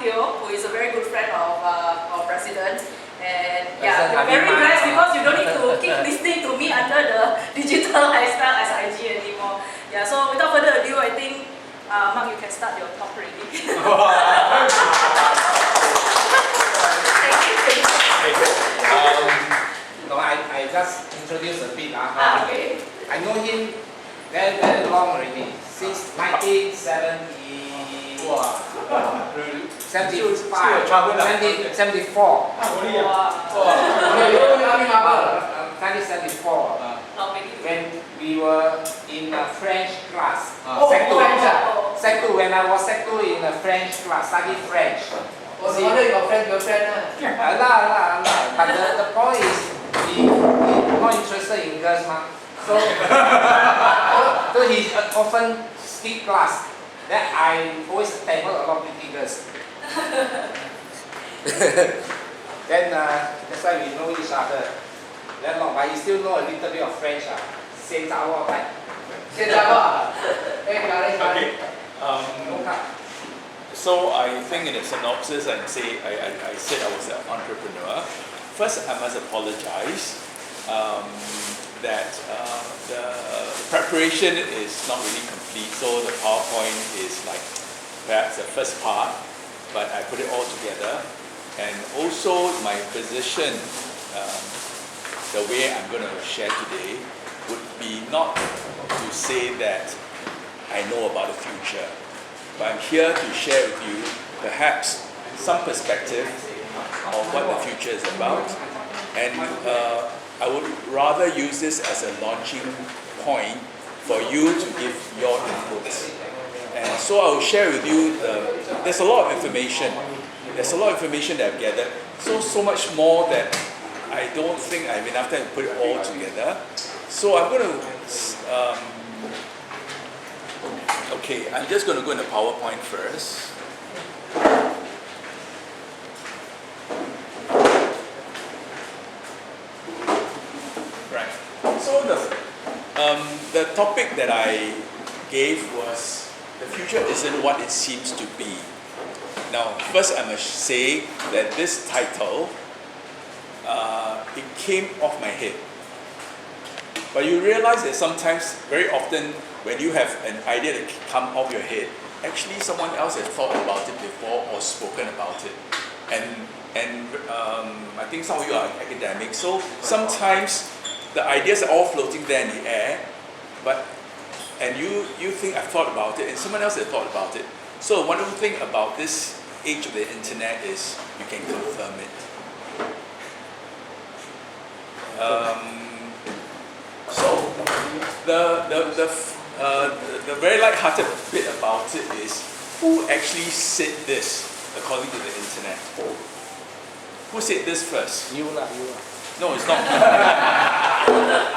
Teo, who is a very good friend of our president. And yeah, we're very blessed because you don't need to keep listening to me under the digital lifestyle as IG anymore. Yeah, so without further ado, I think Marc, you can start your talk already. Thank you. No, I just introduced a bit. Okay. I know him very, very long already, since 1970. Wow. 75, 74. 1974. When we were in a French class. Sec 2, when I was Sec 2 in a French class, studied French. Oh, no wonder your friend, girlfriend. But the point is, he not interested in girls, so he often skip class. Then I always table a lot of pretty girls. Then that's why we know each other that long. But you still know a little bit of French. Okay. So I think in the synopsis I said I was an entrepreneur. First, I must apologize that the preparation is not really complete. So the PowerPoint is like perhaps the first part, but I put it all together. And also my position, the way I'm going to share today, would be not to say that I know about the future, but I'm here to share with you perhaps some perspective of what the future is about, and I would rather use this as a launching point for you to give your input. And so I will share with you, there's a lot of information. There's a lot of information that I've gathered, so much more that I don't think I have enough time to put it all together. So I'm going to, okay, I'm just going to go into PowerPoint first. Right. So the topic that I gave was, the future isn't what it seems to be. Now, first I must say that this title, it came off my head. But you realize that sometimes, very often, when you have an idea that comes off your head, actually someone else has thought about it before or spoken about it. And I think some of you are academics, so sometimes the ideas are all floating there in the air, and you think I've thought about it, and someone else has thought about it. So one wonderful thing about this age of the internet is you can confirm it. So the very light-hearted bit about it is, who actually said this according to the internet? Who said this first? You. No, it's not.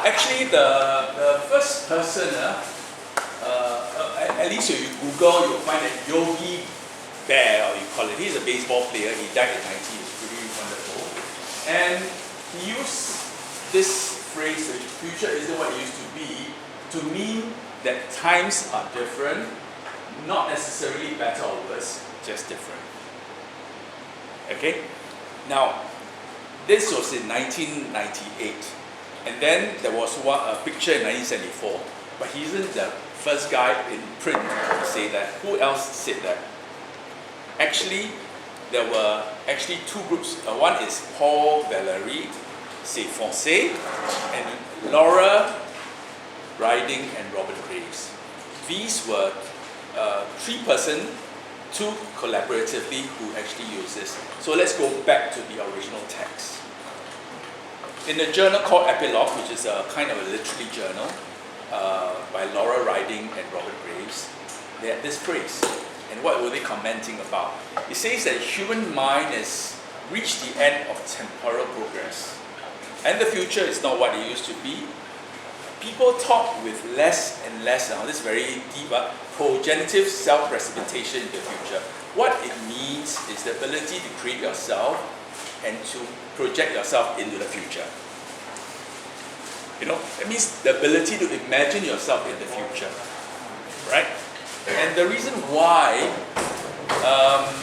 Actually, the first person, at least if you Google, you'll find that Yogi Bear, or you call it, he's a baseball player. He died at 90. It's pretty wonderful. And he used this phrase, the future isn't what it used to be, to mean that times are different, not necessarily better or worse, just different. Okay? Now, this was in 1998, and then there was a picture in 1974, but he isn't the first guy in print to say that. Who else said that? Actually, there were actually two groups. One is Paul Valéry, c'est Foncé, and Laura Riding and Robert Graves. These were three persons, two collaboratively, who actually used this. So let's go back to the original text. In a journal called Epilogue, which is a kind of a literary journal by Laura Riding and Robert Graves, they had this phrase. And what were they commenting about? It says that human mind has reached the end of temporal progress, and the future is not what it used to be. People talk with less and less now. This is very deep, progenitive self-precipitation in the future. What it means is the ability to create yourself and to project yourself into the future. You know, it means the ability to imagine yourself in the future, right? And the reason why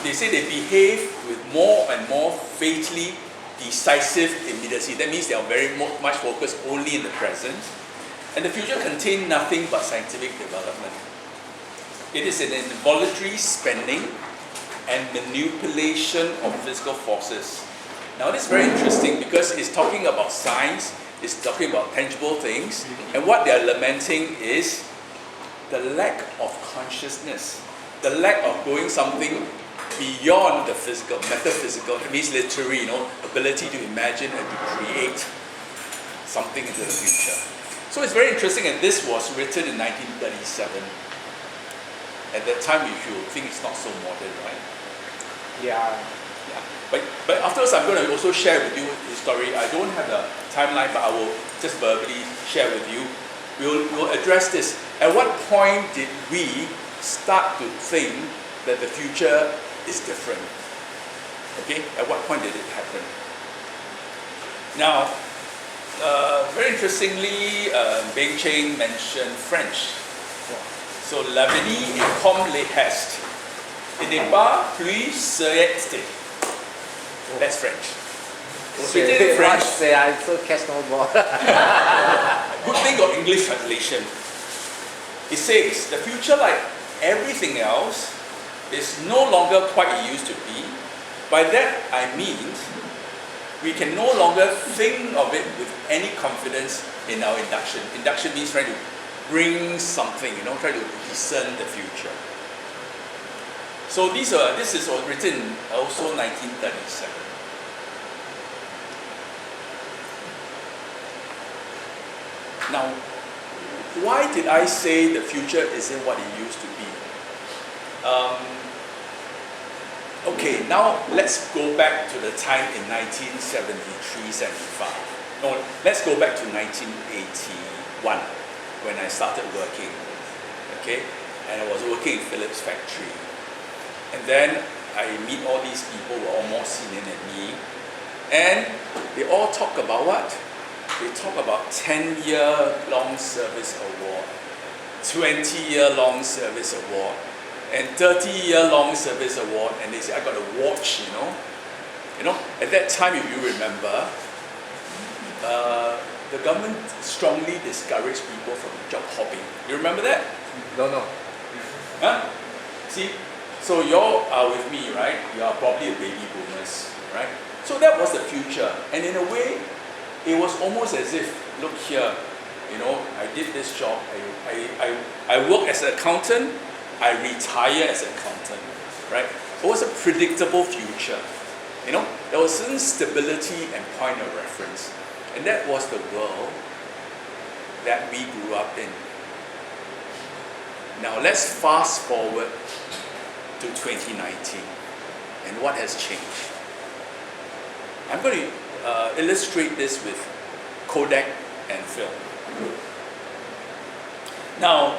they say they behave with more and more fatally decisive immediacy. That means they are very much focused only in the present. And the future contains nothing but scientific development. It is an involuntary spending and manipulation of physical forces. Now this is very interesting because it's talking about science, it's talking about tangible things, and what they are lamenting is the lack of consciousness, the lack of going something beyond the physical, metaphysical. It means literary, ability to imagine and to create something into the future. So it's very interesting, and this was written in 1937. At that time, you think it's not so modern, right? Yeah. But afterwards, I'm going to also share with you the story. I don't have the timeline, but I will just verbally share with you. We'll address this. At what point did we start to think that the future is different? Okay, at what point did it happen? Now, very interestingly, Beng Cheng mentioned French. So, l'avenir est comme les hestes. Il n'est pas plus céleste. That's French. Speaking in French, say I so catch no ball. good thing of English translation. It says the future, like everything else, is no longer quite it used to be. By that I mean we can no longer think of it with any confidence in our induction. Induction means trying to bring something, try to discern the future. So this is written also 1937. Now, why did I say the future isn't what it used to be? Okay, now let's go back to the time in 1973-75. No, let's go back to 1981 when I started working. Okay, and I was working in Philips factory. And then I meet all these people who are all more senior than me. And they all talk about what? They talk about 10-year long service award, 20-year long service award, and 30-year long service award. And they say, I got a watch, At that time, if you remember, the government strongly discouraged people from job hopping. You remember that? No. Huh? See? So you all are with me, right? You are probably a baby boomers, right? So that was the future. And in a way, it was almost as if, look here, I did this job. I work as an accountant. I retire as an accountant, right? It was a predictable future. There was certain stability and point of reference. And that was the world that we grew up in. Now let's fast forward to 2019, and what has changed? I'm going to illustrate this with Kodak and film. Now,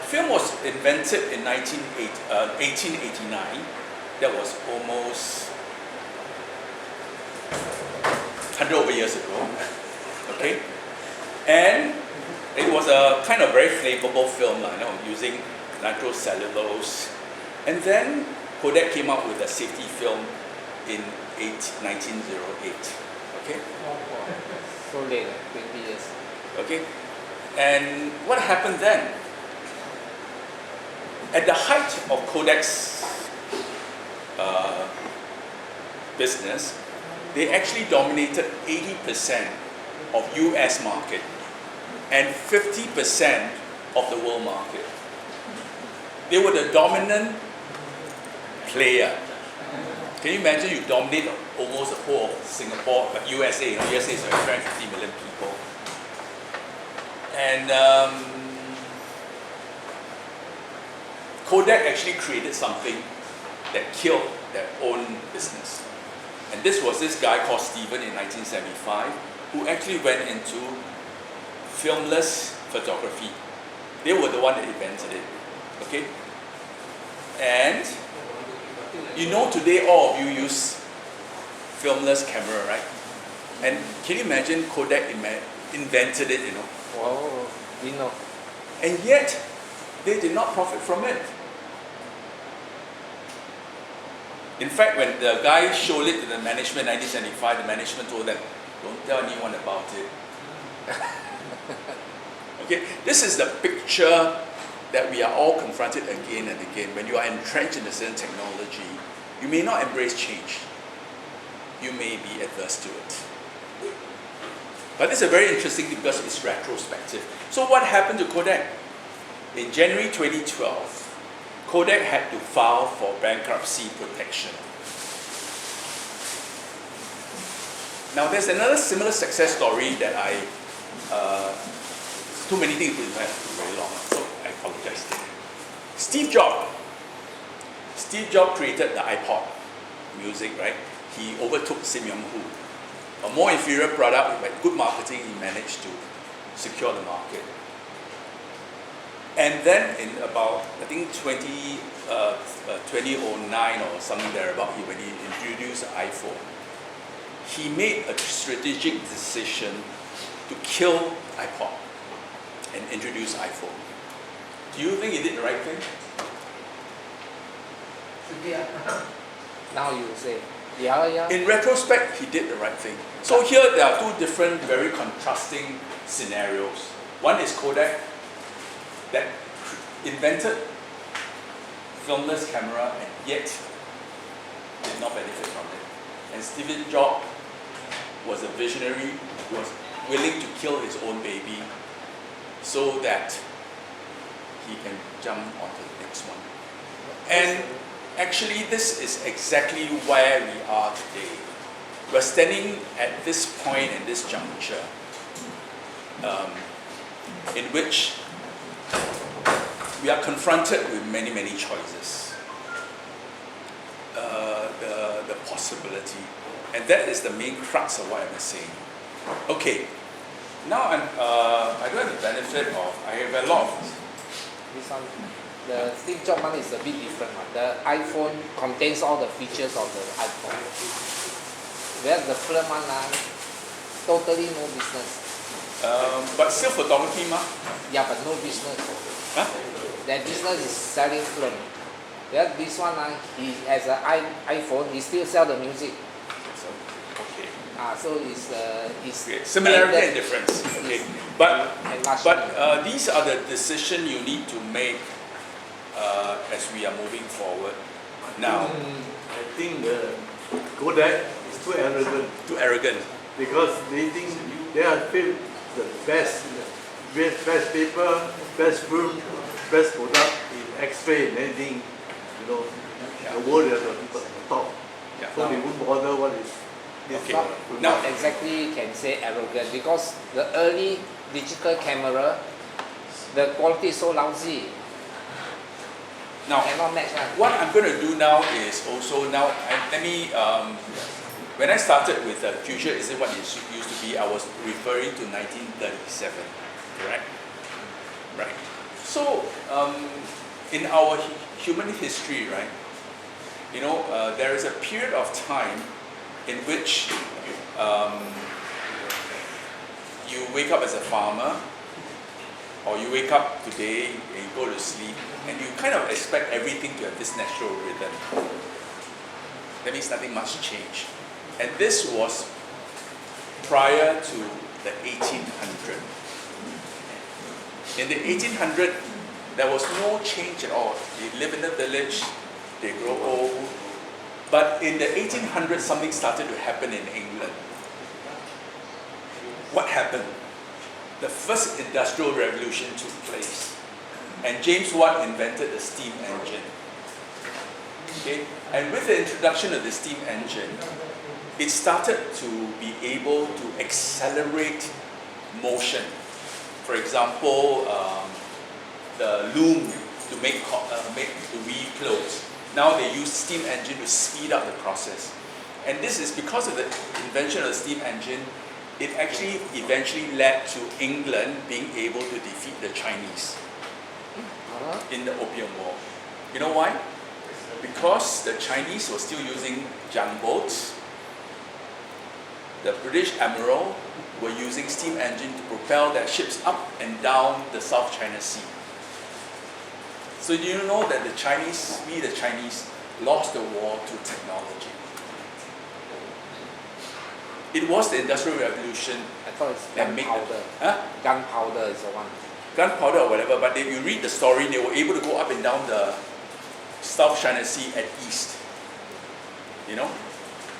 film was invented in 1889. That was almost 100 over years ago. Okay, and it was a kind of very flammable film, using nitrocellulose. And then Kodak came out with a safety film in 1908. Okay? So late, 20 years. Okay? And what happened then? At the height of Kodak's business, they actually dominated 80% of US market and 50% of the world market. They were the dominant player. Can you imagine you dominate almost the whole of Singapore, but USA, USA is like 350 million people. And Kodak actually created something that killed their own business. And this was this guy called Steven in 1975, who actually went into filmless photography. They were the one that invented it. Okay? And today all of you use filmless camera, right? And can you imagine Kodak invented it, Oh, didn't know. And yet, they did not profit from it. In fact, when the guy showed it to the management in 1975, the management told them, don't tell anyone about it. Okay, this is the picture that we are all confronted again and again. When you are entrenched in a certain technology, you may not embrace change. You may be adverse to it. But this is very interesting because it's retrospective. So what happened to Kodak? In January 2012, Kodak had to file for bankruptcy protection. Now there's another similar success story that too many things to have very long, so I apologize. Steve Jobs created the iPod music, right? He overtook Sim Yong-hoo. A more inferior product, but good marketing, he managed to secure the market. And then in about, I think 2009 or something thereabout, when he introduced the iPhone, he made a strategic decision to kill iPod and introduce iPhone. Do you think he did the right thing? Now you say, yeah. In retrospect, he did the right thing. So here there are two different, very contrasting scenarios. One is Kodak that invented filmless camera and yet did not benefit from it. And Steve Jobs was a visionary who was willing to kill his own baby so that he can jump onto the next one. And actually this is exactly where we are today. We're standing at this point in this juncture in which we are confronted with many, many choices. The possibility. And that is the main crux of what I'm saying. Okay, now I don't have the benefit of, I have a lot of This one, the Steve Jobs one is a bit different one. The iPhone contains all the features of the iPhone. Whereas the film one, totally no business. but still photography, ma? Yeah, but no business. Huh? That business is selling film. Whereas this one, he has an iPhone, he still sell the music. So, okay. So it's Okay. Similarity and difference. Okay. But enlargement. these are the decisions you need to make as we are moving forward. Now, I think the Kodak is too arrogant too arrogant. because they think they are the best paper, best film, best product in X-ray and anything, the world is at the top. Yeah. So they won't bother what is this. Okay. product. Now- Not exactly can say arrogant because the early digital camera, the quality is so lousy, Now, cannot match. what I'm going to do now is also now, let me, when I started with Future Is It What It Used to Be, I was referring to 1937, correct? Right. So, in our human history, right, there is a period of time in which you wake up as a farmer, or you wake up today and you go to sleep, and you kind of expect everything to have this natural rhythm. That means nothing much change. And this was prior to the 1800. In the 1800, there was no change at all. They live in the village, they grow old. But in the 1800s, something started to happen in England. What happened? The first industrial revolution took place. And James Watt invented the steam engine. Okay? And with the introduction of the steam engine, it started to be able to accelerate motion. For example, the loom to weave clothes. Now they use steam engine to speed up the process. And this is because of the invention of the steam engine, it actually eventually led to England being able to defeat the Chinese in the Opium War. You know why? Because the Chinese were still using junk boats. The British admiral were using steam engine to propel their ships up and down the South China Sea. So do you know that the Chinese lost the war to technology. It was the Industrial Revolution I thought it's that made gunpowder. huh? Gunpowder is the one. Gunpowder or whatever, but if you read the story, they were able to go up and down the South China Sea at east. You know?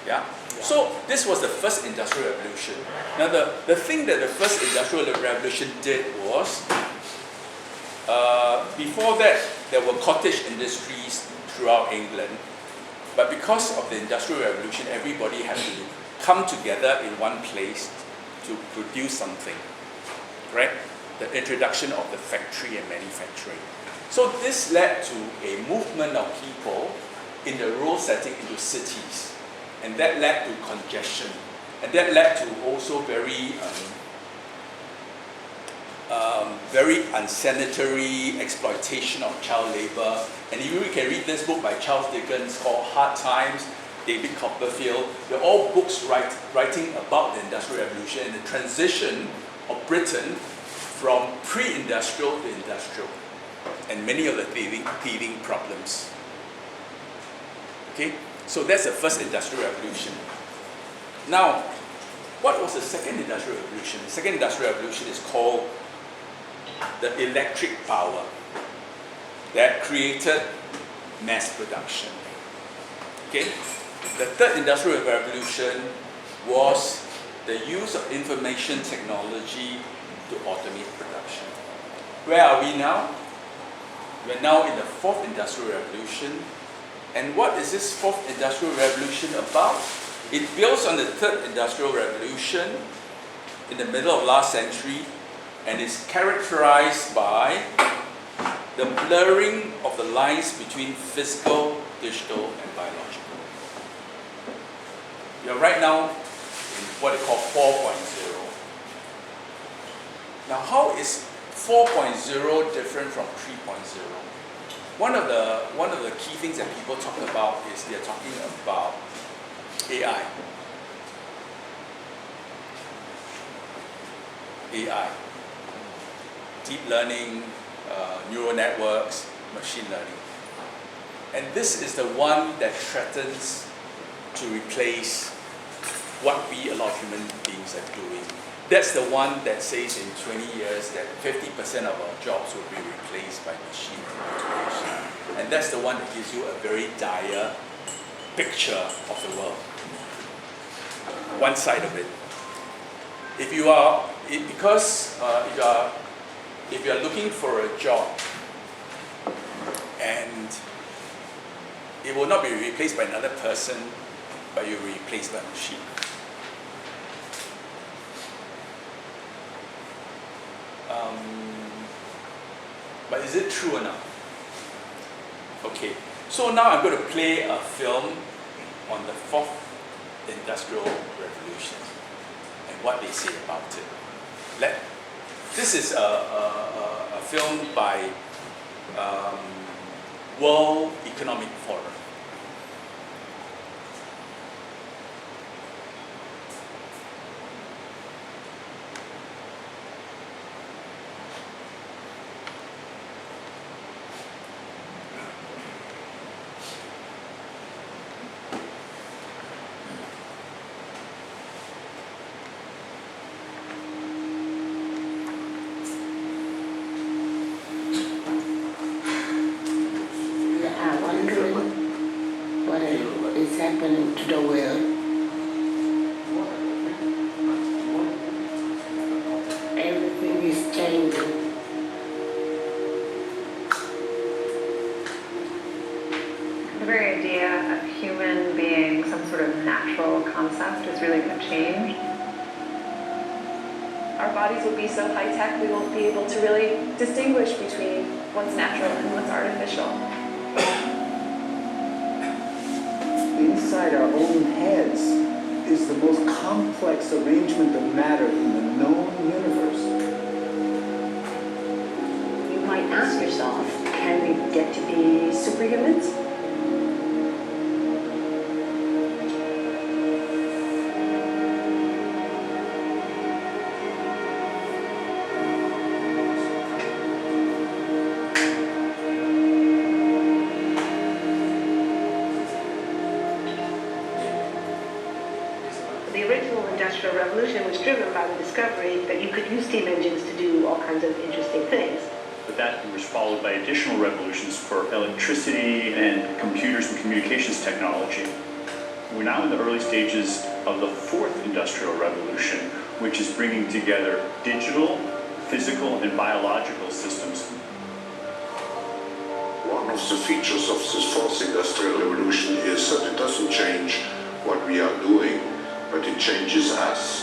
Yeah? So this was the first Industrial Revolution. Now the thing that the first Industrial Revolution did was, before that there were cottage industries throughout England, but because of the Industrial Revolution, everybody had to come together in one place to produce something, right? The introduction of the factory and manufacturing. So this led to a movement of people in the rural setting into cities, and that led to congestion, and that led to also very unsanitary exploitation of child labor. And you can read this book by Charles Dickens called Hard Times, David Copperfield. They're all books writing about the Industrial Revolution and the transition of Britain from pre-industrial to industrial, and many of the thieving problems. Okay, so that's the first Industrial Revolution. Now, what was the second Industrial Revolution? The second Industrial Revolution is called the electric power that created mass production. Okay, the third Industrial Revolution was the use of information technology to automate production. Where are we now? We're now in the fourth Industrial Revolution. And what is this fourth Industrial Revolution about? It builds on the third Industrial Revolution in the middle of last century, and is characterized by the blurring of the lines between physical, digital, and biological. We are right now in what they call 4.0. Now, how is 4.0 different from 3.0? One of the key things that people talk about is they're talking about AI. AI. Deep learning, neural networks, machine learning. And this is the one that threatens to replace what we, a lot of human beings, are doing. That's the one that says in 20 years that 50% of our jobs will be replaced by machine automation. And that's the one that gives you a very dire picture of the world. One side of it. If you are looking for a job and it will not be replaced by another person, but you'll be replaced by a machine. But is it true or not? Okay, so now I'm going to play a film on the fourth Industrial Revolution and what they say about it. This is a film by World Economic Forum. Happening to the world. Everything is changing. The very idea of human being some sort of natural concept is really going to change. Our bodies will be so high tech we won't be able to really distinguish between what's natural and what's artificial. Inside our own heads is the most complex arrangement of matter in the known universe. You might ask yourself, can we get to be superhumans? the original Industrial Revolution was driven by the discovery that you could use steam engines to do all kinds of interesting things. But that was followed by additional revolutions for electricity and computers and communications technology. We're now in the early stages of the fourth industrial revolution, which is bringing together digital, physical, and biological systems. One of the features of this fourth industrial revolution is that it doesn't change what we are doing, but it changes us.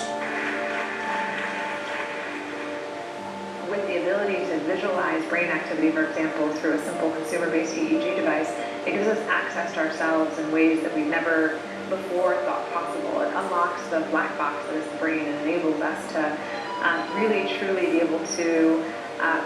With the ability to visualize brain activity, for example, through a simple consumer-based EEG device, it gives us access to ourselves in ways that we've never before thought possible. It unlocks the black box that is the brain and enables us to really, truly be able to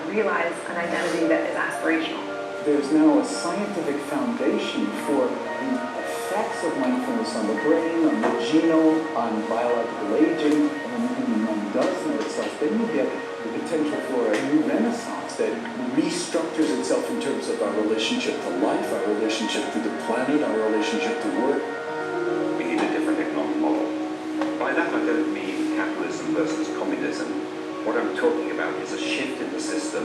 realize an identity that is aspirational. There's now a scientific foundation for the effects of mindfulness on the brain, on the genome, on biological aging, and when one does know itself, then you get the potential for a new renaissance that restructures itself in terms of our relationship to life, our relationship to the planet, our relationship to work. We need a different economic model. By that I don't mean capitalism versus communism. What I'm talking about is a shift in the system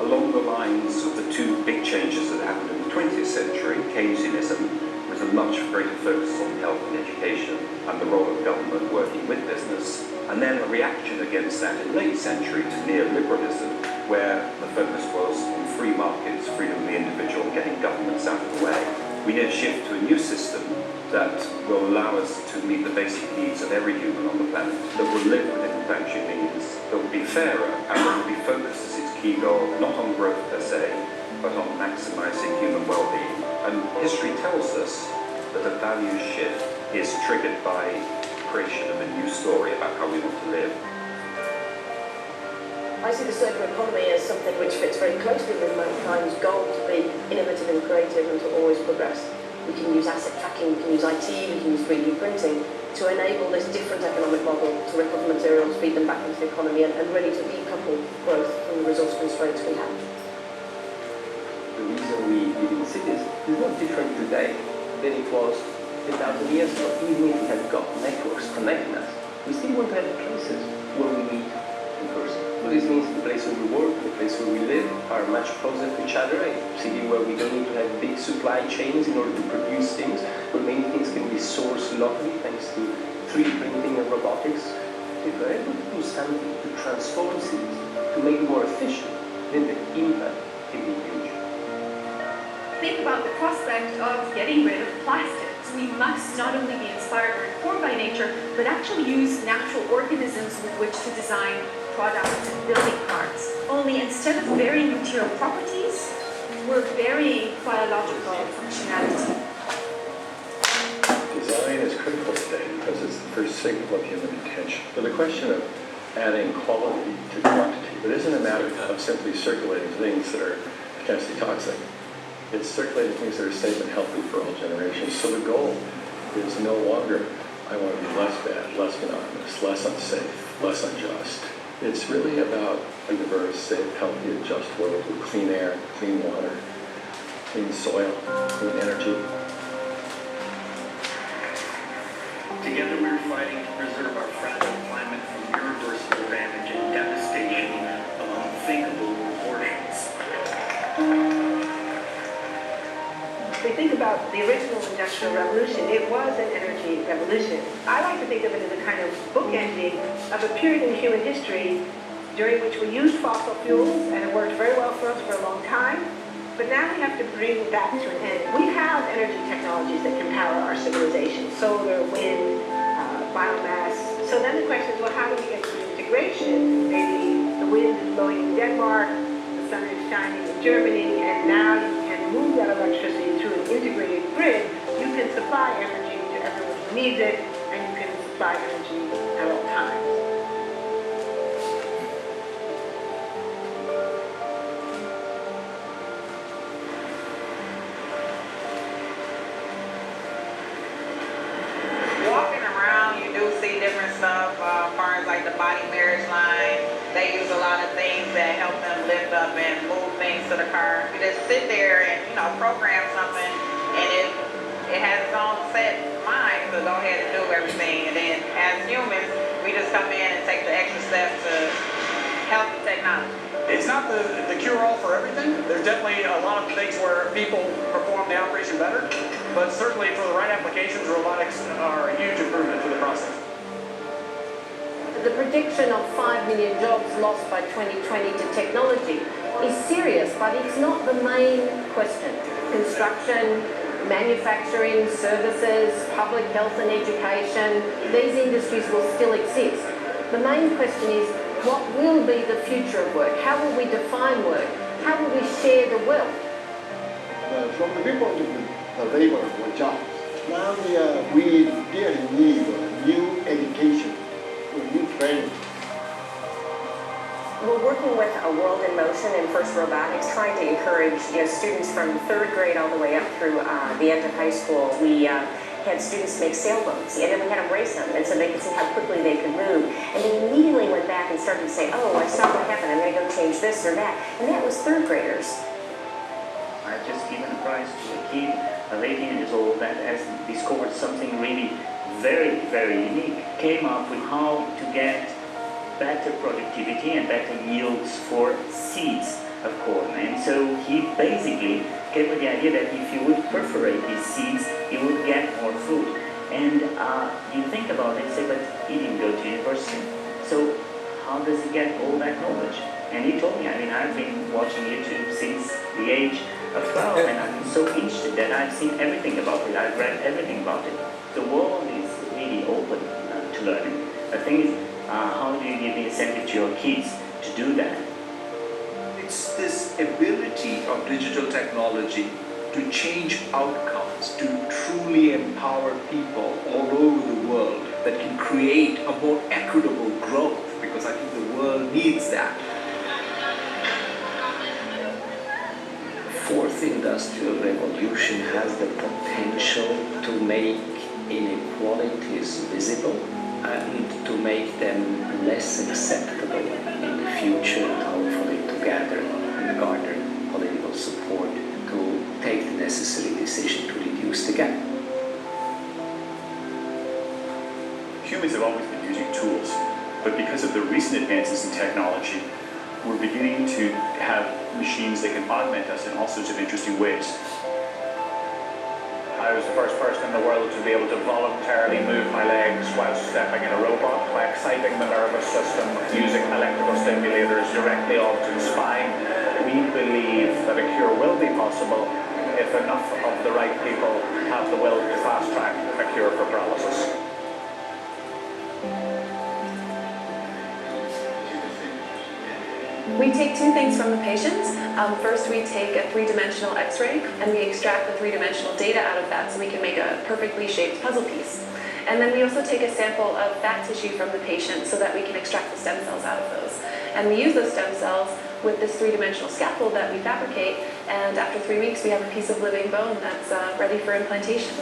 along the lines of the two big changes that happened in the 20th century. Keynesianism was a much greater focus on health and education and the role of government working with business, and then a reaction against that in the late century to neoliberalism, where the focus was on free markets, freedom of the individual, getting governments out of the way. We need a shift to a new system that will allow us to meet the basic needs of every human on the planet, that will live within the planetary means, that will be fairer, and that will be focused as its key goal, not on growth per se, but on maximizing human well-being. And history tells us that a value shift is triggered by creation of a new story about how we want to live. I see the circular economy as something which fits very closely with mankind's goal to be innovative and creative and to always progress. We can use asset tracking, we can use IT, we can use 3D printing to enable this different economic model to recover materials, feed them back into the economy, and really to decouple growth from the resource constraints we have. The reason we live in cities is not different today than it was 1,000 years ago. Even if we have got networks connecting us, we still want to have places where we meet in person. So this means the place where we work, the place where we live are much closer to each other. A city where we don't need to have big supply chains in order to produce things, where many things can be sourced locally thanks to 3D printing and robotics. If we're able to do something to transform cities, to make them more efficient, then the impact can be huge. Think about the prospect of getting rid of plastics. We must not only be inspired or informed by nature, but actually use natural organisms with which to design products and building parts. Only instead of varying material properties, we're varying biological functionality. Design is critical today because it's the first signal of human intention. So the question of adding quality to quantity, it isn't a matter of simply circulating things that are potentially toxic. It's circulating things that are safe and healthy for all generations. So the goal is no longer, I want to be less bad, less monotonous, less unsafe, less unjust. It's really about a diverse, safe, healthy, and just world with clean air, clean water, clean soil, clean energy. Together we're fighting to preserve our fragile climate from irreversible damage and devastation of unthinkable proportions. If we think about the original Industrial Revolution, it was an energy revolution. I like to think of it as a kind of bookending of a period in human history during which we used fossil fuels, and it worked very well for us for a long time, but now we have to bring that to an end. We have energy technologies that can power our civilization, solar, wind, biomass. So then the question is, well, how do we get to integration? Maybe the wind is blowing in Denmark, the sun is shining in Germany, and now you can move that electricity through an integrated grid. You can supply energy to everyone who needs it, and you can supply energy at all times. Walking around, you do see different stuff, as far as like the body marriage line. They use a lot of things that help them lift up and move things to the car. You just sit there and, program something, and it has its own set mind to go ahead and do everything. And then as humans, we just come in and take the extra steps to help the technology. It's not the cure-all for everything. There's definitely a lot of things where people perform the operation better, but certainly for the right applications, robotics are a huge improvement to the process. The prediction of 5 million jobs lost by 2020 to technology is serious, but it's not the main question. Construction, manufacturing, services, public health and education, these industries will still exist. The main question is, what will be the future of work? How will we define work? How will we share the wealth? From the viewpoint of the labor or jobs, now we really need new education, new training. We're working with a World in Motion and First Robotics, trying to encourage students from 3rd grade all the way up through the end of high school. We had students make sailboats, and then we had them race them, and so they could see how quickly they could move. And they immediately went back and started to say, oh, I saw what happened, I'm going to go change this or that. And that was 3rd graders. I've just given a prize to a kid, a 18 years old, that has discovered something really very, very unique. Came up with how to get better productivity and better yields for seeds of corn. And so he basically came with the idea that if you would perforate these seeds, you would get more food. And you think about it, say, but he didn't go to university. So how does he get all that knowledge? And he told me, I mean, I've been watching YouTube since the age of 12, and I'm so interested that I've seen everything about it. I've read everything about it. The world is really open to learning. The thing is, how do you give the incentive to your kids to do that? It's this ability of digital technology to change outcomes, to truly empower people all over the world that can create a more equitable growth, because I think the world needs that. Fourth industrial revolution has the potential to make inequalities visible and to make them less acceptable in the future, hopefully to gather and garner political support to take the necessary decision to reduce the gap. Humans have always been using tools, but because of the recent advances in technology, we're beginning to have machines that can augment us in all sorts of interesting ways. I was the first person in the world to be able to voluntarily move my legs while stepping in a robot by exciting the nervous system using electrical stimulators directly onto the spine. We believe that a cure will be possible if enough of the right people have the will to fast-track a cure for paralysis. We take two things from the patient. First, we take a three-dimensional X-ray and we extract the three-dimensional data out of that so we can make a perfectly shaped puzzle piece. And then we also take a sample of fat tissue from the patient so that we can extract the stem cells out of those. And we use those stem cells with this three-dimensional scaffold that we fabricate, and after 3 weeks we have a piece of living bone that's ready for implantation.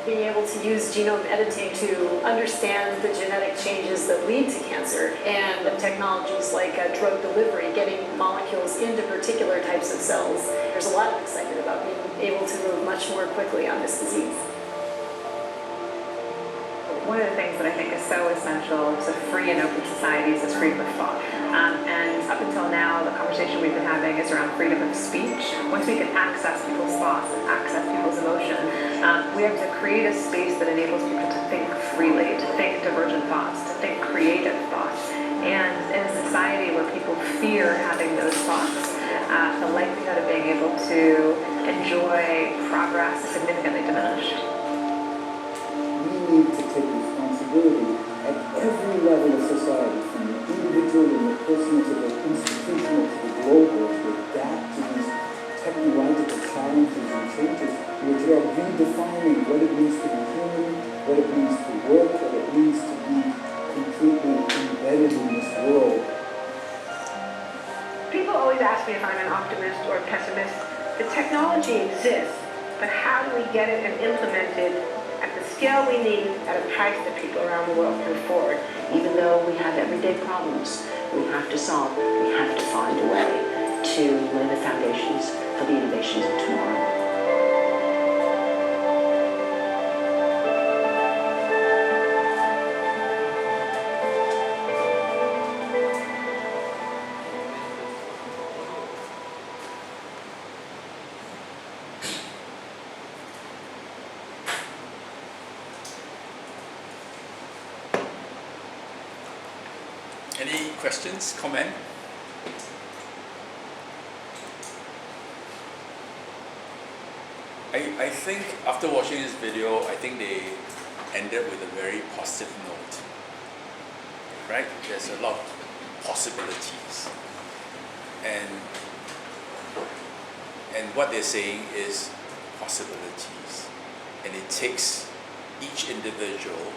Being able to use genome editing to understand the genetic changes that lead to cancer, and technologies like drug delivery, getting molecules into particular types of cells. There's a lot of excitement about being able to move much more quickly on this disease. One of the things that I think is so essential to free and open societies is freedom of thought. And up until now, the conversation we've been having is around freedom of speech. Once we can access people's thoughts and access people's emotion, we have to create a space that enables people to think freely, to think divergent thoughts, to think creative thoughts. And in a society where people fear having those thoughts, the likelihood of being able to enjoy progress is significantly diminished. We need to take responsibility at every level of society, from the individual and the personal to the institutional to the global, to adapt to these technological challenges and changes which are redefining what it means to be human, what it means to work, what it means to be completely embedded in this world. People always ask me if I'm an optimist or a pessimist. The technology exists, but how do we get it and implement it at the scale we need at a price that people around the world can afford? Even though we have everyday problems we have to solve, we have to find a way to lay the foundations for the innovations of tomorrow. Any questions, comment? I think after watching this video, I think they ended with a very positive note, right? There's a lot of possibilities, and what they're saying is possibilities, and it takes each individual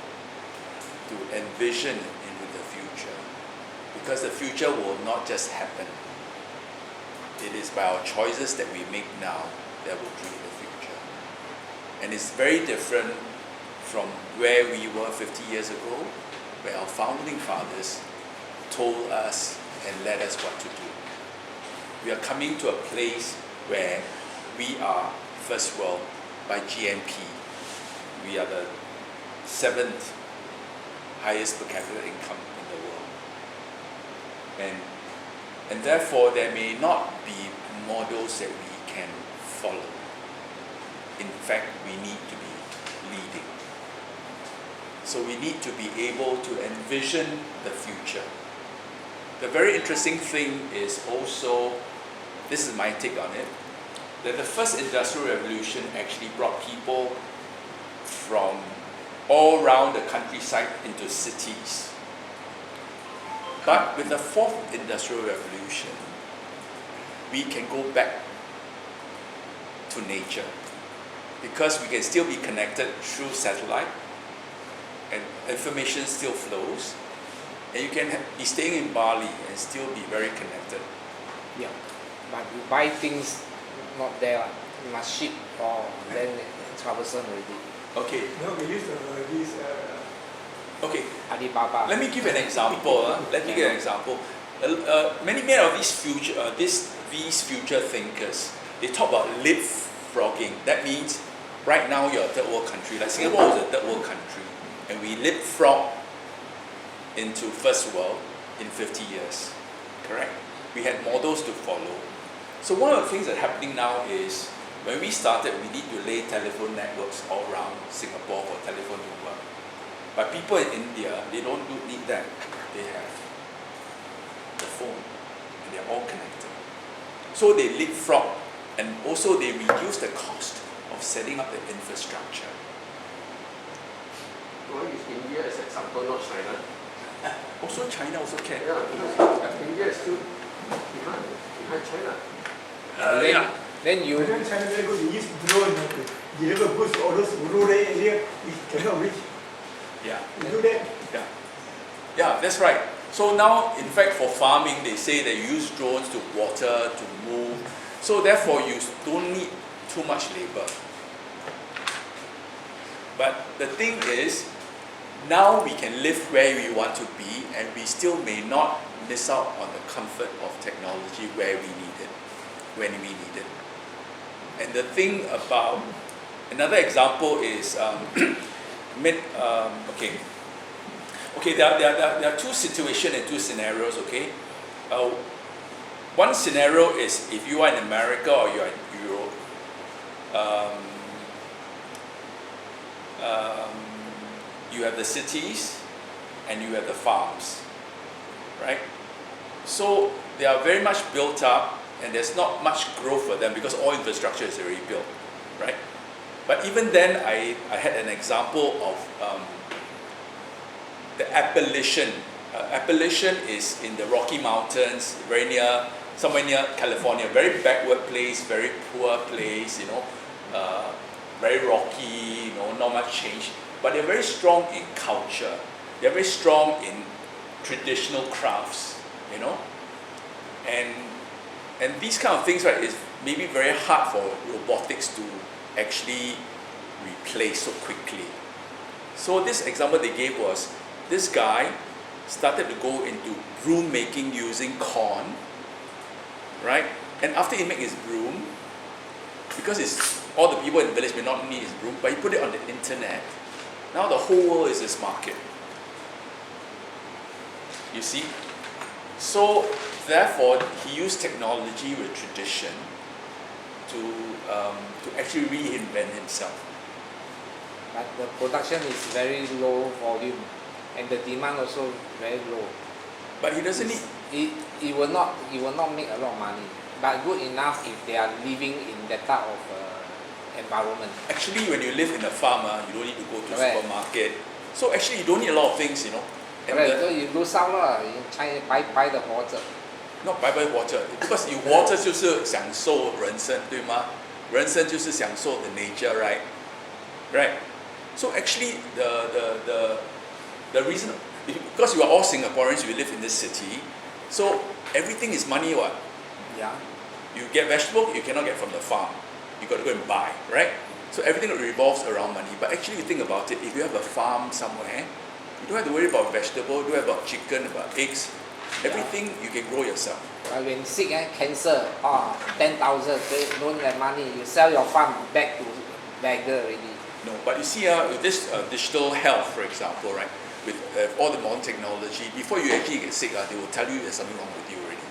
to envision into the future, because the future will not just happen. It is by our choices that we make now that will create the future. And it's very different from where we were 50 years ago, where our founding fathers told us and led us what to do. We are coming to a place where we are first world by GNP. We are the 7th highest per capita income in the world. And therefore there may not be models that we can follow. In fact, we need to be leading. So we need to be able to envision the future. The very interesting thing is also, this is my take on it, that the first industrial revolution actually brought people from all around the countryside into cities. But with the fourth industrial revolution, we can go back to nature, because we can still be connected through satellite, and information still flows, and you can be staying in Bali and still be very connected. Yeah, but you buy things not there, you must ship, or then it's troublesome already. Okay. No, we use this Okay. Alibaba. Let me give an example. Let me give an example. Many of these future thinkers, they talk about leapfrogging. That means right now you're a third world country. Like Singapore was a third world country, and we leapfrog into first world in 50 years. Correct? We had models to follow. So one of the things that's happening now is, when we started, we need to lay telephone networks all around Singapore for telephone to work. But people in India, they don't need that. They have the phone, and they're all connected. So they leapfrog, and also they reduce the cost of setting up the infrastructure. Why is India as an example, not China? Also China also can. Yeah, because India is still behind China. Then you... China very good, they use drone, deliver goods all those rural area, we cannot reach. Yeah. You do that? Yeah. Yeah, that's right. So now, in fact, for farming, they say they use drones to water, to move. So therefore, you don't need too much labor. But the thing is, now we can live where we want to be, and we still may not miss out on the comfort of technology where we need it, when we need it. And the thing about, another example is, there are two situations and two scenarios, okay? One scenario is if you are in America or you are in Europe, you have the cities and you have the farms, right? So they are very much built up, and there's not much growth for them because all infrastructure is already built, right? But even then, I had an example of the Appalachian. Appalachian is in the Rocky Mountains, somewhere near California. Very backward place, very poor place, very rocky, not much change. But they're very strong in culture. They're very strong in traditional crafts, and these kind of things, right, is maybe very hard for robotics to actually replace so quickly. So this example they gave was, this guy started to go into broom making using corn, right? And after he made his broom, because all the people in the village may not need his broom, but he put it on the internet. Now the whole world is his market. You see? So therefore, he used technology with tradition to actually reinvent himself. But the production is very low volume, and the demand also very low. But he doesn't need. It will not make a lot of money, but good enough if they are living in that type of environment. Actually, when you live in a farm, you don't need to go to Correct. supermarket. So actually, you don't need a lot of things, you know. And Correct. So you lose out lah. You try buy the water. Not buy water, because you water 就是享受人生，对吗？人生就是享受 the nature, right? Right. So actually, the reason, because you are all Singaporeans, you live in this city, so everything is money, what? Yeah. You get vegetable, you cannot get from the farm. You got to go and buy, right? So everything revolves around money. But actually, you think about it, if you have a farm somewhere, you don't have to worry about vegetable, you don't have about chicken, about eggs. Everything you can grow yourself. When sick, cancer, 10,000, don't have money. You sell your farm back to beggar already. No, but you see, with this digital health, for example, right? With all the modern technology, before you actually get sick, they will tell you there's something wrong with you already.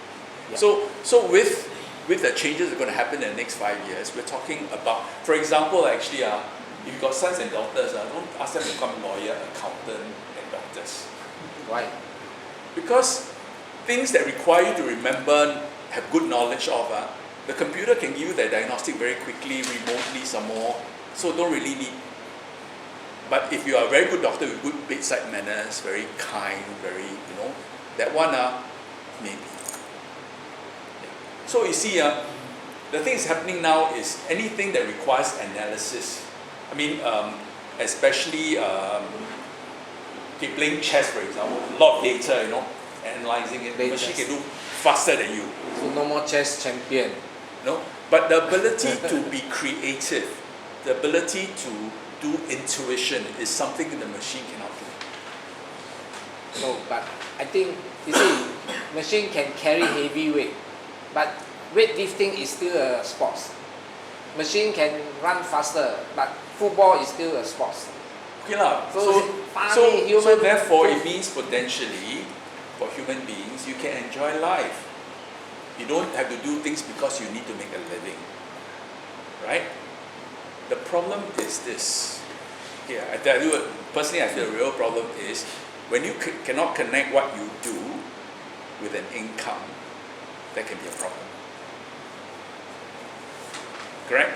Yeah. So with the changes that are going to happen in the next 5 years, we're talking about, for example, actually, if you've got sons and daughters, don't ask them to become lawyer, accountant, and doctors. Why? Because things that require you to remember, have good knowledge of, the computer can give you the diagnostic very quickly, remotely some more, so don't really need. But if you are a very good doctor with good bedside manners, very kind, very, that one, maybe. Yeah. So you see, the thing is happening now is anything that requires analysis. I mean, especially, playing chess, for example, a lot of data, analyzing it, the machine can do faster than you. So no more chess champion. No, but the ability to be creative, the ability to do intuition is something that the machine cannot do. No, but I think, you see, machine can carry heavy weight, but weightlifting is still a sport. Machine can run faster, but football is still a sport. Okay lah. So therefore, it means potentially, for human beings, you can enjoy life. You don't have to do things because you need to make a living, right? The problem is this. Okay, I tell you, personally, I feel the real problem is when you cannot connect what you do with an income, that can be a problem. Correct?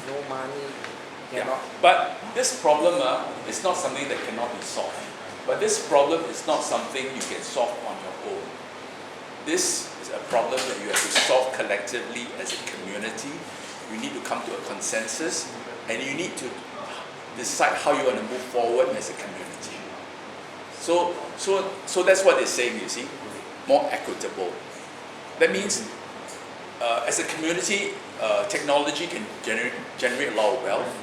No money. Yeah. But this problem is not something that cannot be solved. But this problem is not something you can solve on your own. This is a problem that you have to solve collectively as a community. You need to come to a consensus, and you need to decide how you want to move forward as a community. So that's what they're saying, you see, more equitable. That means as a community, technology can generate a lot of wealth,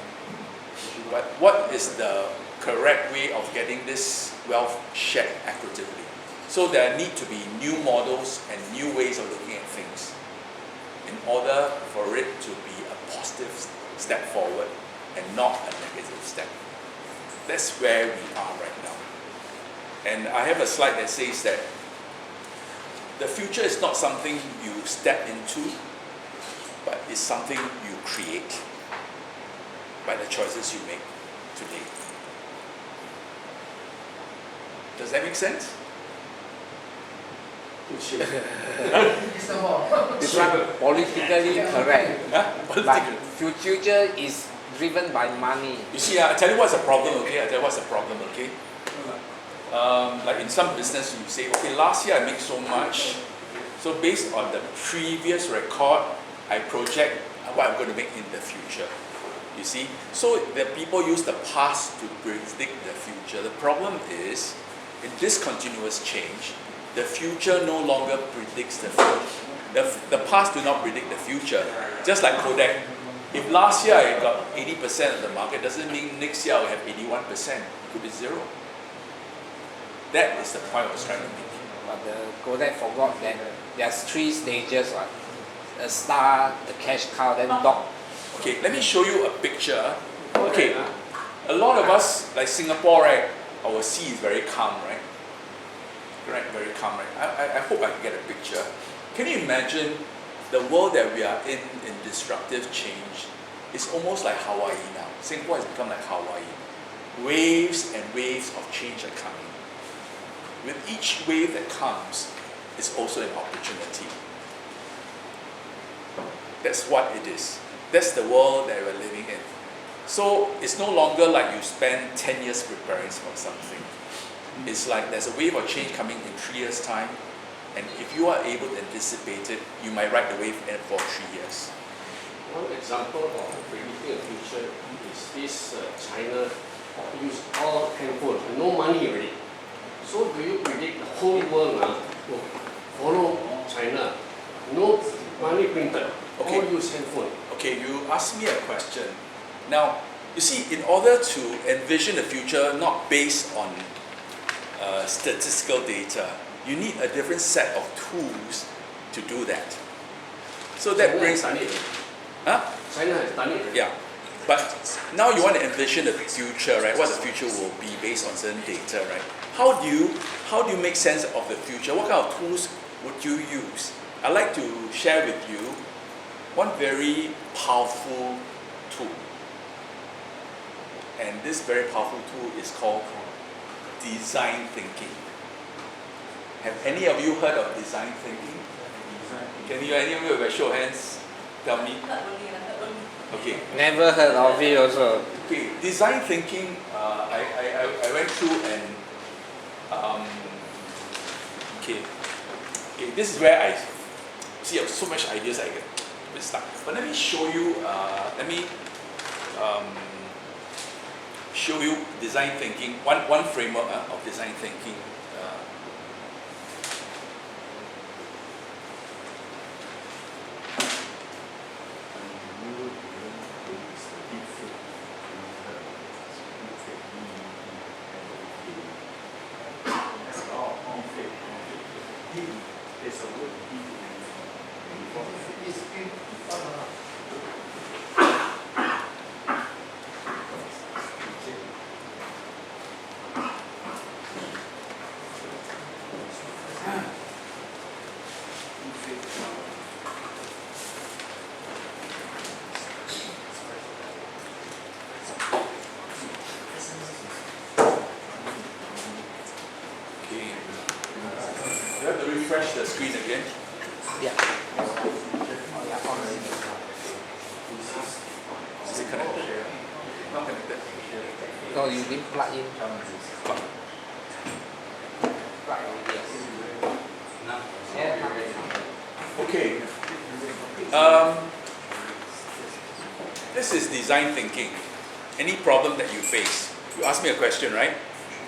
but what is the correct way of getting this wealth shared equitably? So there need to be new models and new ways of looking at things in order for it to be a positive step forward and not a negative step. That's where we are right now. And I have a slide that says that the future is not something you step into, but it's something you create by the choices you make today. Does that make sense? It's politically correct. But future is driven by money. You see, I tell you what's the problem, okay? Okay? Like in some business, you say, okay, last year I made so much, so based on the previous record, I project what I'm going to make in the future. You see? So the people use the past to predict the future. The problem is, in this continuous change, the future no longer predicts the future. The past do not predict the future. Just like Kodak. If last year I got 80% of the market, doesn't mean next year I'll have 81%. It could be zero. That is the point I was trying to make. But the Kodak forgot that there's 3 stages, right? A star, the cash cow, then dog. Okay, let me show you a picture. Okay, a lot of us, like Singapore, right? Our sea is very calm, right? Right, very calm, right? I hope I can get a picture. Can you imagine the world that we are in disruptive change? It's almost like Hawaii now. Singapore has become like Hawaii. Waves and waves of change are coming. with each wave that comes, is also an opportunity. That's what it is. That's the world that we're living in. So it's no longer like you spend 10 years preparing for something. It's like there's a wave of change coming in 3 years' time, and if you are able to anticipate it, you might ride the wave for 3 years. One example of predicting the future is this China use all handphone, no money already. So do you predict the whole world will follow China? No money printed, all use handphone. Okay, you asked me a question. Now, you see, in order to envision the future not based on statistical data, you need a different set of tools to do that. So that China brings... has done it. Huh? China has done it. Yeah. But now you want to envision the future, right? What the future will be based on certain data, right? How do you make sense of the future? What kind of tools would you use? I'd like to share with you one very powerful tool. And this very powerful tool is called design thinking. Have any of you heard of design thinking? Can you, any of you, by show of hands, tell me? Okay. Never heard of it also. Okay, design thinking, I went through and, okay, this is where I see so much ideas I get stuck. But let me show you, show you design thinking, one framework of design thinking. Refresh the screen again. Yeah. Is it connected? Not connected. No, you didn't plug in. Okay. This is design thinking. Any problem that you face, you ask me a question, right?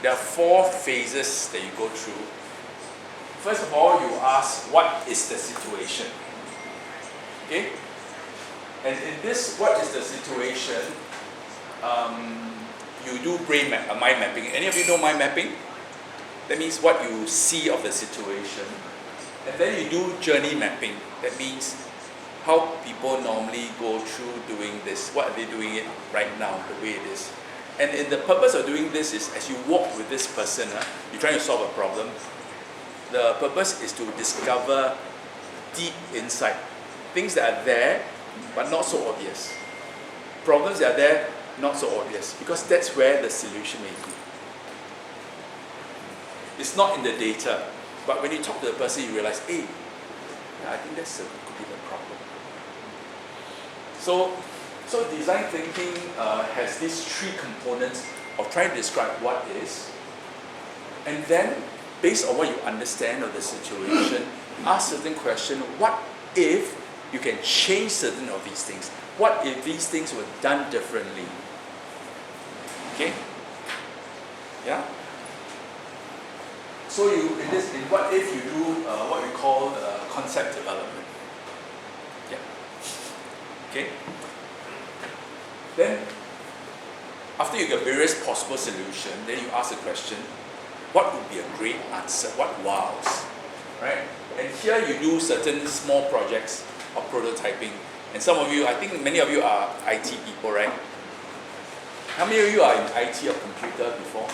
There are 4 phases that you go through. First of all, you ask, what is the situation? Okay? And in this, what is the situation, you do mind mapping. Any of you know mind mapping? That means what you see of the situation. And then you do journey mapping. That means how people normally go through doing this. What are they doing it right now, the way it is. And in the purpose of doing this is, as you walk with this person, you're trying to solve a problem. The purpose is to discover deep insight. Things that are there, but not so obvious. Problems that are there, not so obvious. Because that's where the solution may be. It's not in the data. But when you talk to the person, you realize, hey, I think that's could be the problem. So design thinking has these 3 components of trying to describe what is. And then, based on what you understand of the situation, ask certain questions. What if you can change certain of these things? What if these things were done differently? Okay? Yeah? So in what if you do what we call concept development? Yeah. Okay? Then, after you get various possible solutions, then you ask the question, what would be a great answer? What wows? Right? And here you do certain small projects of prototyping. And some of you, I think many of you are IT people, right? How many of you are in IT or computer before?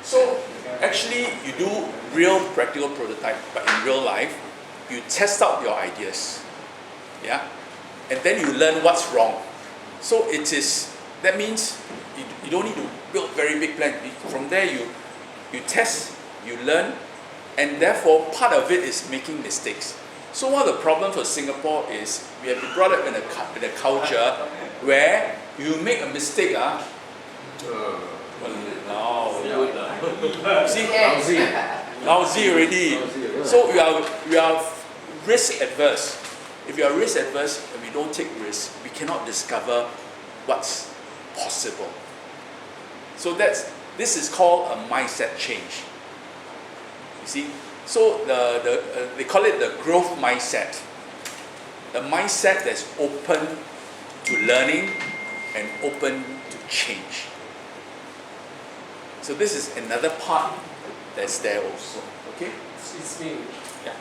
So actually you do real practical prototype, but in real life, you test out your ideas. Yeah? And then you learn what's wrong. So it is that means you don't need to build very big plans. From there you test, you learn, and therefore part of it is making mistakes. So one of the problems for Singapore is we have been brought up in a culture where you make a mistake, see, lousy already. So we are risk adverse. If you are risk adverse and we don't take risks, we cannot discover what's possible. So this is called a mindset change. You see, so they call it the growth mindset. The mindset that's open to learning and open to change. So this is another part that's there also. Okay. It's me. Yeah.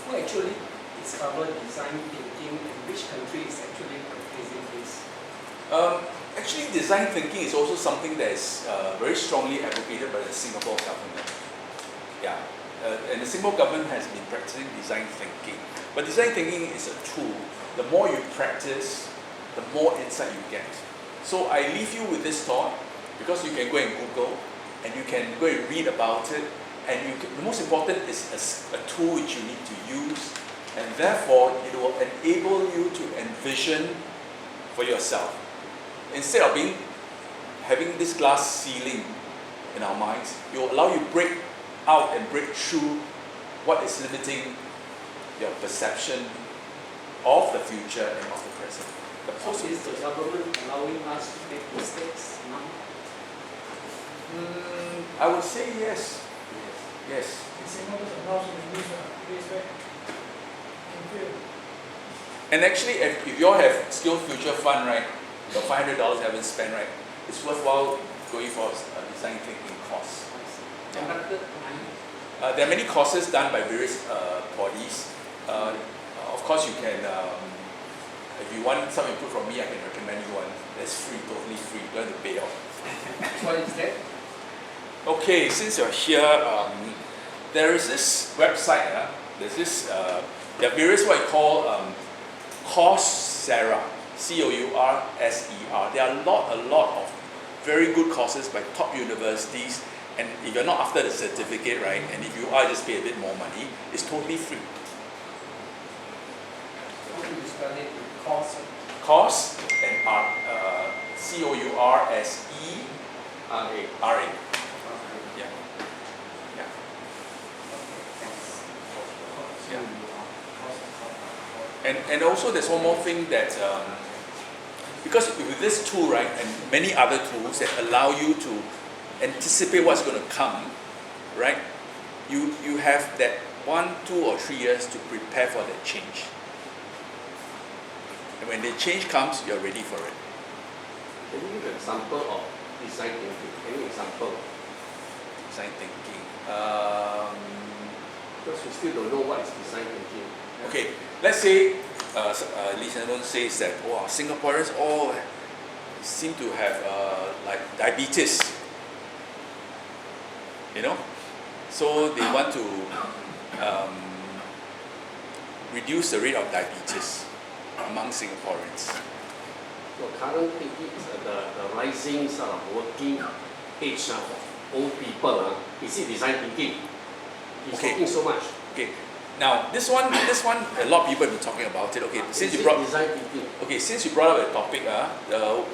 Who actually discovered design thinking and which country is actually practicing this? Actually, design thinking is also something that is very strongly advocated by the Singapore government. Yeah, and the Singapore government has been practicing design thinking. But design thinking is a tool. The more you practice, the more insight you get. So I leave you with this thought, because you can go and Google, and you can go and read about it, and the most important is a tool which you need to use, and therefore it will enable you to envision for yourself. Instead of having this glass ceiling in our minds, it will allow you to break out and break through what is limiting your perception of the future and of the present. So is the government allowing us to make mistakes now? I would say yes. Yes. And actually, if you all have Skill Future Fund, right, your $500 haven't spent, right, it's worthwhile going for a design thinking course. Yeah. There are many courses done by various bodies. Of course, you can, if you want some input from me, I can recommend you one. That's free, totally free. You don't have to pay off. What is that? Okay, since you're here, there is this website. There's this. There are various what I call Coursera, C-O-U-R-S-E-R. There are a lot of very good courses by top universities. And if you're not after the certificate, right, and if you are, just pay a bit more money, it's totally free. How do you spell it? Course? Course and R, C-O-U-R-S-E-R-A. Yeah. Yeah. Yeah. And also there's one more thing that, because with this tool, right, and many other tools that allow you to anticipate what's going to come, right, you have that 1, 2, or 3 years to prepare for that change. And when the change comes, you're ready for it. Can you give an example of design thinking? Any example? Design thinking. Because we still don't know what is design thinking. Okay, let's say Lee Shen says that Singaporeans all seem to have like diabetes. You know, so they want to reduce the rate of diabetes among Singaporeans. So current thinking is the rising sort of working age of old people. Is it design thinking? He's talking so much. Okay. Now this one, a lot of people have been talking about it. Okay, since you brought design thinking. Okay, since you brought up the topic,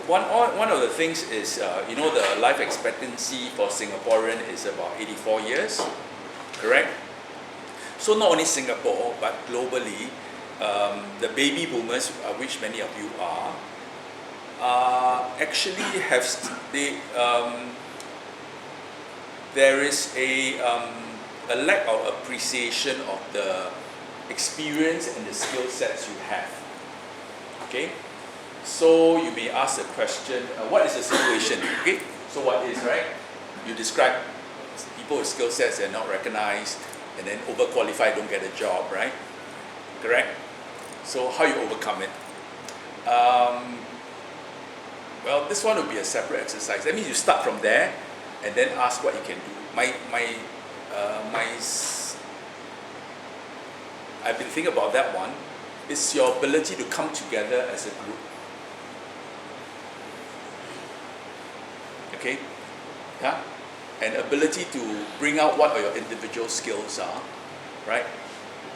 one of the things is the life expectancy for Singaporean is about 84 years, correct? So not only Singapore but globally, the baby boomers, which many of you are, actually have there is a lack of appreciation of the experience and the skill sets you have. Okay, so you may ask the question, what is the situation? Okay, so what is, right? You describe people with skill sets that are not recognized, and then overqualified, don't get a job, right? Correct? So how you overcome it? Well, this one will be a separate exercise. That means you start from there, and then ask what you can do. I've been thinking about that one. It's your ability to come together as a group. okay, yeah, and ability to bring out what your individual skills are, right,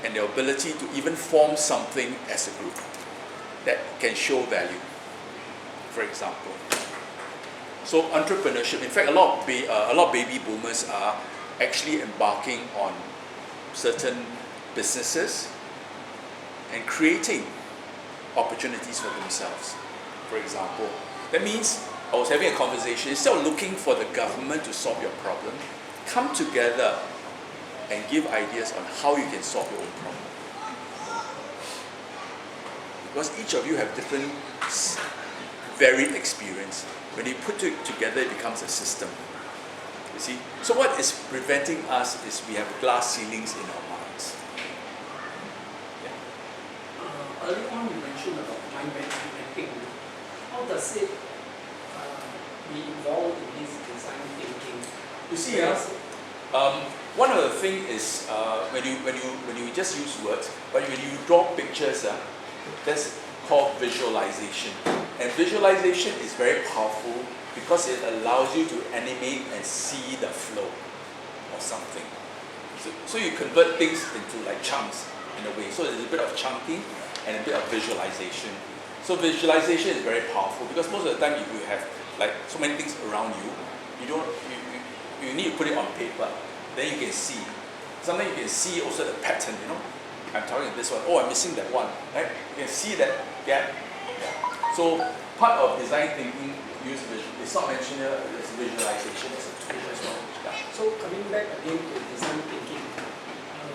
and the ability to even form something as a group that can show value, for example. So entrepreneurship, in fact, a lot of baby boomers are actually embarking on certain businesses and creating opportunities for themselves, for example. That means I was having a conversation, instead of looking for the government to solve your problem, come together and give ideas on how you can solve your own problem. Because each of you have different varied experience. When you put it together, it becomes a system. You see? So what is preventing us is we have glass ceilings in our minds. Early on you mentioned about mind mapping. How does it be involved in this design thinking? You see, one of the things is when you just use words, but when you draw pictures, that's called visualization. And visualization is very powerful because it allows you to animate and see the flow of something. So you convert things into like chunks in a way. So there's a bit of chunking and a bit of visualization. So visualization is very powerful because most of the time if you have like so many things around you, you need to put it on paper. Then you can see. Sometimes you can see also the pattern, you know. I'm talking this one, oh, I'm missing that one, right? You can see that gap. Yeah. So part of design thinking, it's not mentioned here, it's visualization as a tool as well. Yeah. So coming back again to design thinking,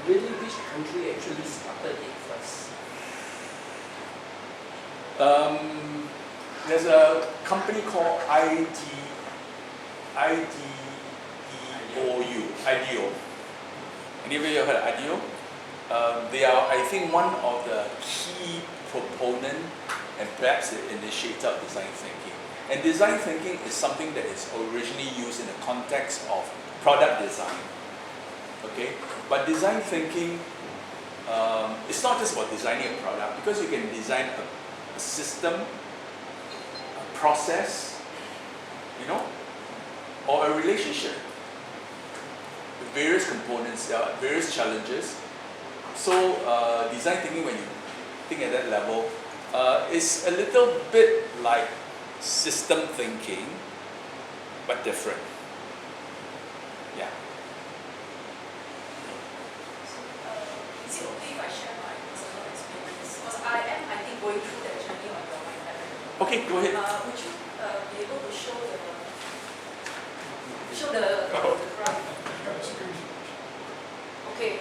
really which country actually started it first? There's a company called IDEO. Anybody ever heard of IDEO? They are, I think, one of the key proponent and perhaps the initiator of design thinking. And design thinking is something that is originally used in the context of product design. Okay, but design thinking, it's not just about designing a product, because you can design a system, a process, you know, or a relationship with various components. There are various challenges. So design thinking, when you think at that level, is a little bit like system thinking, but different. Yeah. Is it okay if I share my personal experience? Because I think, going through that journey on your mind map. Okay, go ahead. Would you be able to show the graph? Okay,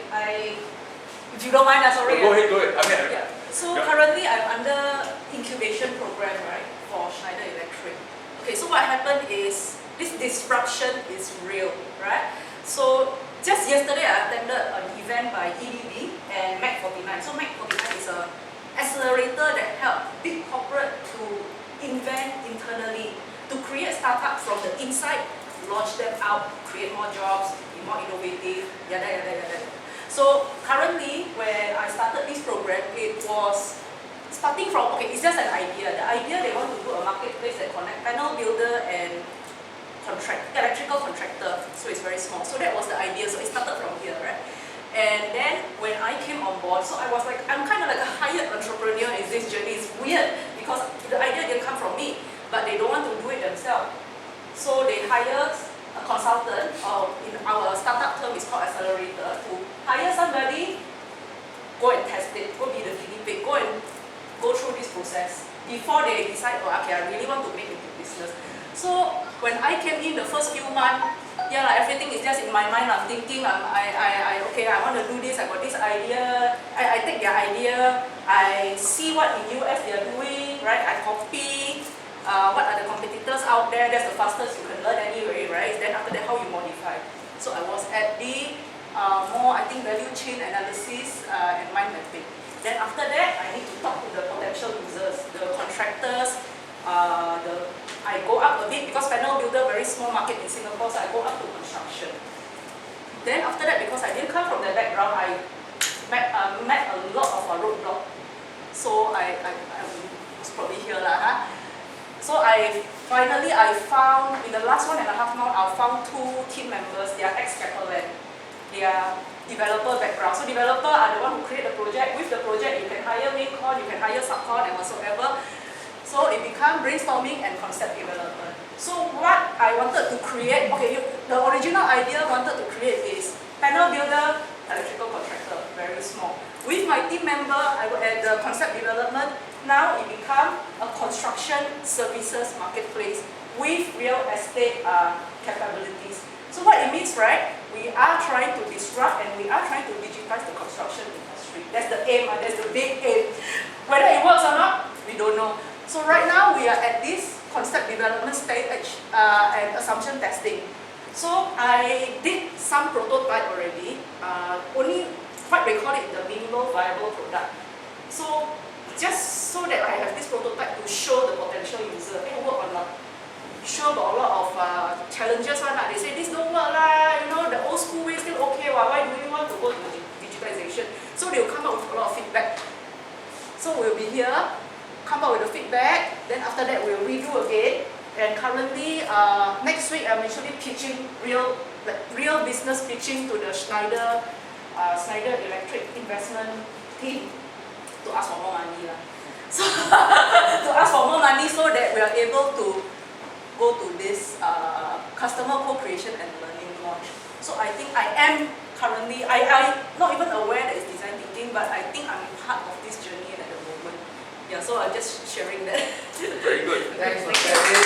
if you don't mind, sorry. Go ahead. I mean, yeah. So currently I'm under incubation program, right, for Schneider Electric. Okay, so what happened is this disruption is real, right? So just yesterday I attended an event by EDB and Mac 49. So Mac 49 is an accelerator that helps big corporate to invent internally, to create startups from the inside, launch them out, create more jobs, be more innovative, yada yada yada. So currently, when I started this program, it was starting from, okay, it's just an idea. The idea, they want to do a marketplace that connect panel builder and electrical contractor. So it's very small. So that was the idea. So it started from here, right? And then when I came on board, so I was like, I'm kind of like a hired entrepreneur in this journey. It's weird because the idea didn't come from me, but they don't want to do it themselves. So they hired a consultant, or in our startup term, it's called accelerator, to hire somebody, go and test it, go be the guinea pig, go and go through this process before they decide, oh, okay, I really want to make it into business. So when I came in the first few months, yeah, like everything is just in my mind. I'm thinking, okay, I want to do this. I got this idea. I take their idea. I see what in US they are doing, right? I copy. What are the competitors out there? That's the fastest you can learn anyway, right? Then after that, how you modify. So I was at the more, I think, value chain analysis and mind mapping. Then after that, I need to talk to the potential users, the contractors. I go up a bit because panel builder, very small market in Singapore, so I go up to construction. Then after that, because I didn't come from that background, I met a lot of roadblocks. So I was probably here lah. So I finally I found, in the last 1.5 months, I found 2 team members. They are ex-Kaplan. They are developer background. So developer are the one who create the project. With the project, you can hire main con, you can hire subcon and whatsoever. So it became brainstorming and concept development. So what I wanted to create, okay, the original idea I wanted to create is panel builder, electrical contractor, very small. With my team member, I work at the concept development. Now it become a construction services marketplace with real estate capabilities. So what it means, right? We are trying to disrupt and we are trying to digitize the construction industry. That's the aim, that's the big aim. Whether it works or not, we don't know. So right now we are at this concept development stage and assumption testing. So I did some prototype already, only what they call it the minimal viable product. So just so that I have this prototype to show the potential user, it will work or not. Sure, got a lot of challenges. They say this don't work lah, you know, the old school way still okay. Why do you want to go to digitalization? So they will come up with a lot of feedback. So we'll be here, come up with the feedback. Then after that we'll redo again. And currently, next week I'm actually pitching real business pitching to the Schneider Electric investment team to ask for more money lah. So to ask for more money so that we are able to go to this customer co-creation and learning launch. So I think I am currently, I'm not even aware that it's design thinking, but I think I'm part of this journey at the moment. Yeah, so I'm just sharing that. Very good. Thanks for sharing.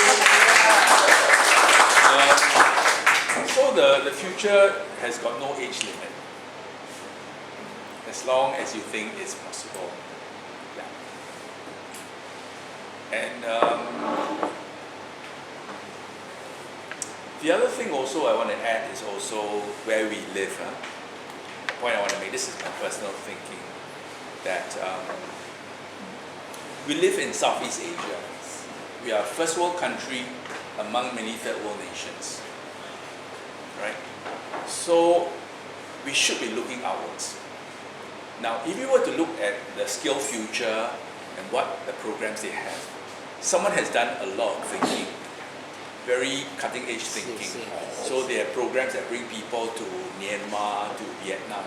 So the future has got no age limit. As long as you think it's possible. Yeah. And the other thing also I want to add is also where we live. The point I want to make, this is my personal thinking, that we live in Southeast Asia. We are a first world country among many third world nations, right? So we should be looking outwards. Now, if you were to look at the Skill Future and what the programs they have, someone has done a lot of thinking. Very cutting edge thinking. So they have programs that bring people to Myanmar, to Vietnam.